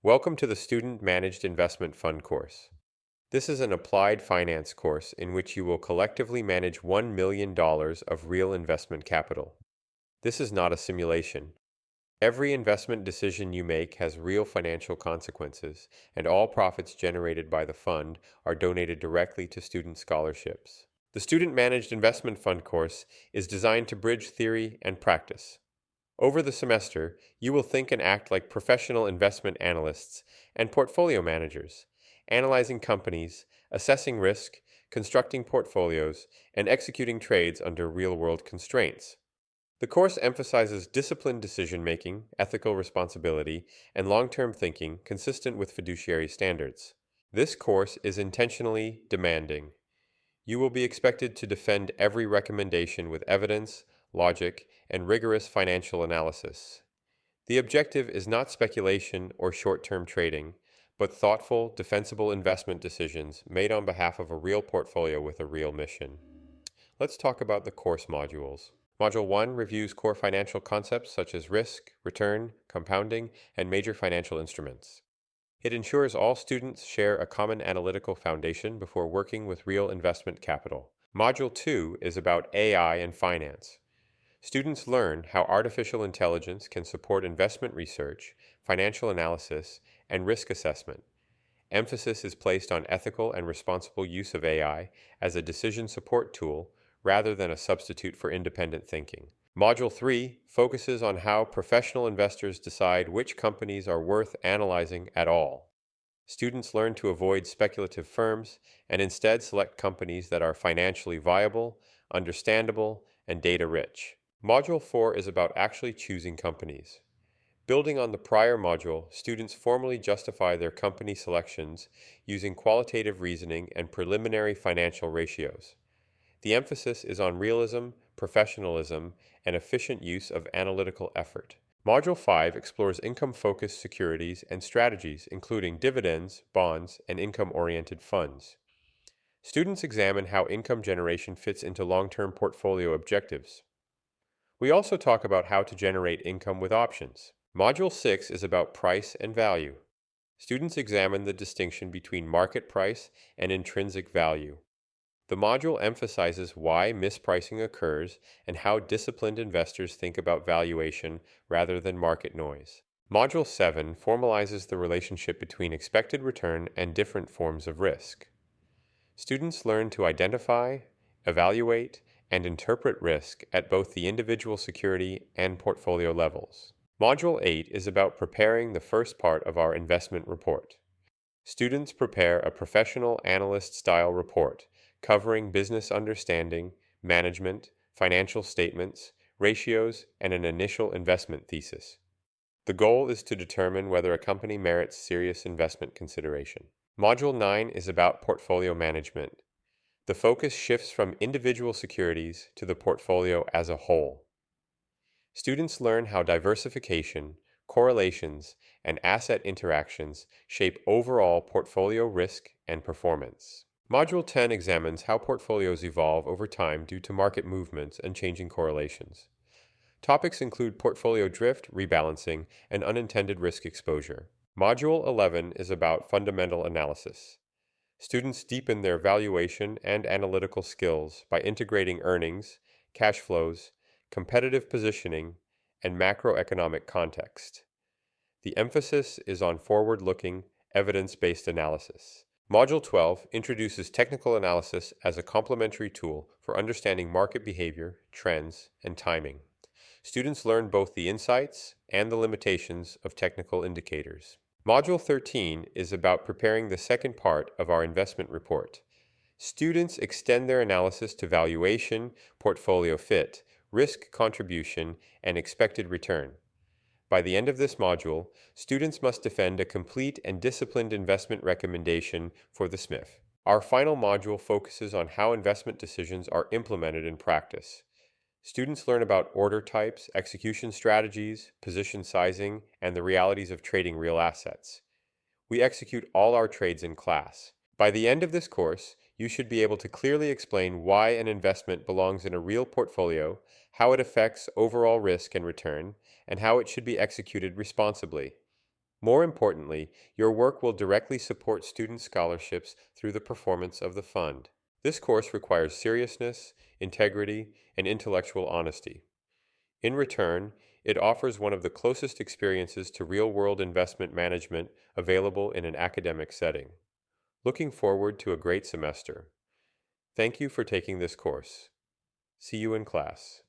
Welcome to the Student Managed Investment Fund course. This is an applied finance course in which you will collectively manage $1 million of real investment capital. This is not a simulation. Every investment decision you make has real financial consequences, and all profits generated by the fund are donated directly to student scholarships. The Student Managed Investment Fund course is designed to bridge theory and practice. Over the semester, you will think and act like professional investment analysts and portfolio managers, analyzing companies, assessing risk, constructing portfolios, and executing trades under real-world constraints. The course emphasizes disciplined decision-making, ethical responsibility, and long-term thinking consistent with fiduciary standards. This course is intentionally demanding. You will be expected to defend every recommendation with evidence, logic, and rigorous financial analysis. The objective is not speculation or short-term trading, but thoughtful, defensible investment decisions made on behalf of a real portfolio with a real mission. Let's talk about the course modules. Module 1 reviews core financial concepts such as risk, return, compounding, and major financial instruments. It ensures all students share a common analytical foundation before working with real investment capital. Module 2 is about AI and finance. Students learn how artificial intelligence can support investment research, financial analysis, and risk assessment. Emphasis is placed on ethical and responsible use of AI as a decision support tool rather than a substitute for independent thinking. Module 3 focuses on how professional investors decide which companies are worth analyzing at all. Students learn to avoid speculative firms and instead select companies that are financially viable, understandable, and data-rich. Module 4 is about actually choosing companies. Building on the prior module, students formally justify their company selections using qualitative reasoning and preliminary financial ratios. The emphasis is on realism, professionalism, and efficient use of analytical effort. Module 5 explores income-focused securities and strategies, including dividends, bonds, and income-oriented funds. Students examine how income generation fits into long-term portfolio objectives. We also talk about how to generate income with options. Module 6 is about price and value. Students examine the distinction between market price and intrinsic value. The module emphasizes why mispricing occurs and how disciplined investors think about valuation rather than market noise. Module 7 formalizes the relationship between expected return and different forms of risk. Students learn to identify, evaluate, and interpret risk at both the individual security and portfolio levels. Module 8 is about preparing the first part of our investment report. Students prepare a professional analyst-style report covering business understanding, management, financial statements, ratios, and an initial investment thesis. The goal is to determine whether a company merits serious investment consideration. Module 9 is about portfolio management. The focus shifts from individual securities to the portfolio as a whole. Students learn how diversification, correlations, and asset interactions shape overall portfolio risk and performance. Module 10 examines how portfolios evolve over time due to market movements and changing correlations. Topics include portfolio drift, rebalancing, and unintended risk exposure. Module 11 is about fundamental analysis. Students deepen their valuation and analytical skills by integrating earnings, cash flows, competitive positioning, and macroeconomic context. The emphasis is on forward-looking, evidence-based analysis. Module 12 introduces technical analysis as a complementary tool for understanding market behavior, trends, and timing. Students learn both the insights and the limitations of technical indicators. Module 13 is about preparing the second part of our investment report. Students extend their analysis to valuation, portfolio fit, risk contribution, and expected return. By the end of this module, students must defend a complete and disciplined investment recommendation for the SMIF. Our final module focuses on how investment decisions are implemented in practice. Students learn about order types, execution strategies, position sizing, and the realities of trading real assets. We execute all our trades in class. By the end of this course, you should be able to clearly explain why an investment belongs in a real portfolio, how it affects overall risk and return, and how it should be executed responsibly. More importantly, your work will directly support student scholarships through the performance of the fund. This course requires seriousness, integrity, and intellectual honesty. In return, it offers one of the closest experiences to real-world investment management available in an academic setting. Looking forward to a great semester. Thank you for taking this course. See you in class.